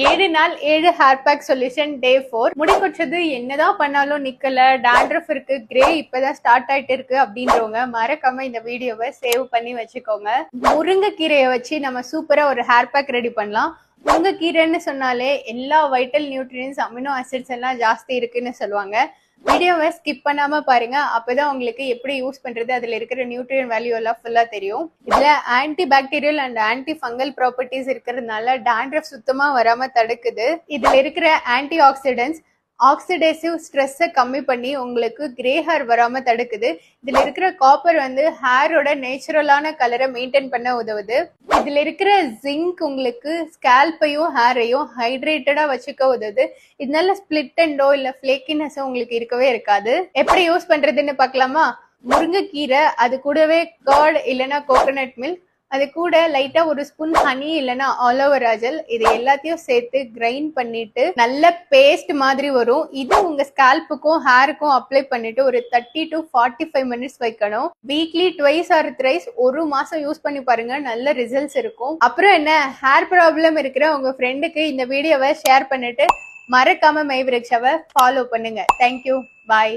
7 நாள் 7 hair pack solution டே 4. முடி கொட்டுறது என்னதான் பண்ணாலும் நிக்கல, டாண்ட்ரஃப் இருக்கு, கிரே இப்பதான் ஸ்டார்ட் ஆயிட்டு இருக்கு அப்படின்றவங்க மறக்காம இந்த வீடியோவை சேவ் பண்ணி வச்சுக்கோங்க. முருங்கைக்கீரையை வச்சு நம்ம சூப்பரா ஒரு ஹேர் பேக் ரெடி பண்ணலாம். முருங்கைக்கீரைன்னு சொன்னாலே எல்லா வைட்டல் நியூட்ரியன்ஸ், அமினோ ஆசிட்ஸ் எல்லாம் ஜாஸ்தி இருக்குன்னு சொல்லுவாங்க. வீடியோவை ஸ்கிப் பண்ணாம பாருங்க, அப்பதான் உங்களுக்கு எப்படி யூஸ் பண்றது, அதுல இருக்கிற நியூட்ரியன் வேல்யூ எல்லாம் ஃபுல்லா தெரியும். இதுல anti bacterial and anti fungal properties இருக்கிறதுனால டாண்ட்ரஃப் சுத்தமா வராம தடுக்குது. இதுல இருக்கிற ஆன்டி ஆக்சிடென்ட்ஸ் ஆக்சிடேசிவ் ஸ்ட்ரெஸ்ஸை கம்மி பண்ணி உங்களுக்கு கிரே ஹேர் வராம தடுக்குது. இதுல இருக்கிற காப்பர் ஹேரோட நேச்சுரலான கலரை மெயின்டைன் பண்ண உதவுது. இதுல இருக்கிற ஜிங்க் உங்களுக்கு ஸ்கேல்பையும் ஹேரையும் ஹைட்ரேட்டடா வச்சுக்க உதவுது. இதனால ஸ்பிளிட் எண்டோ இல்ல ஃபிளேக்கினஸோ உங்களுக்கு இருக்கவே இருக்காது. எப்படி யூஸ் பண்றதுன்னு பார்க்கலாமா? முருங்கைக்கீரை, அது கூடவே கர்ட் இல்லைன்னா கோகோனட் மில்க், அது கூட லைட்டா ஒரு ஸ்பூன் ஹனி இல்லைன்னா ஆலோவேரா ஜெல், இது எல்லாத்தையும் சேர்த்து கிரைண்ட் பண்ணிட்டு நல்ல பேஸ்ட் மாதிரி வரும். இது உங்க ஸ்கேல்புக்கும் ஹேருக்கும் அப்ளை பண்ணிட்டு ஒரு 30 to 45 மினிட்ஸ் வைக்கணும். வீக்லி ட்வைஸ் ஆர் த்ரைஸ் ஒரு மாசம் யூஸ் பண்ணி பாருங்க, நல்ல ரிசல்ட்ஸ் இருக்கும். அப்புறம் என்ன, ஹேர் ப்ராப்ளம் இருக்கிற உங்க ஃப்ரெண்டுக்கு இந்த வீடியோவை ஷேர் பண்ணிட்டு மறக்காம மைவிரக்ஷாவை ஃபாலோ பண்ணுங்க. தேங்க்யூ, பாய்.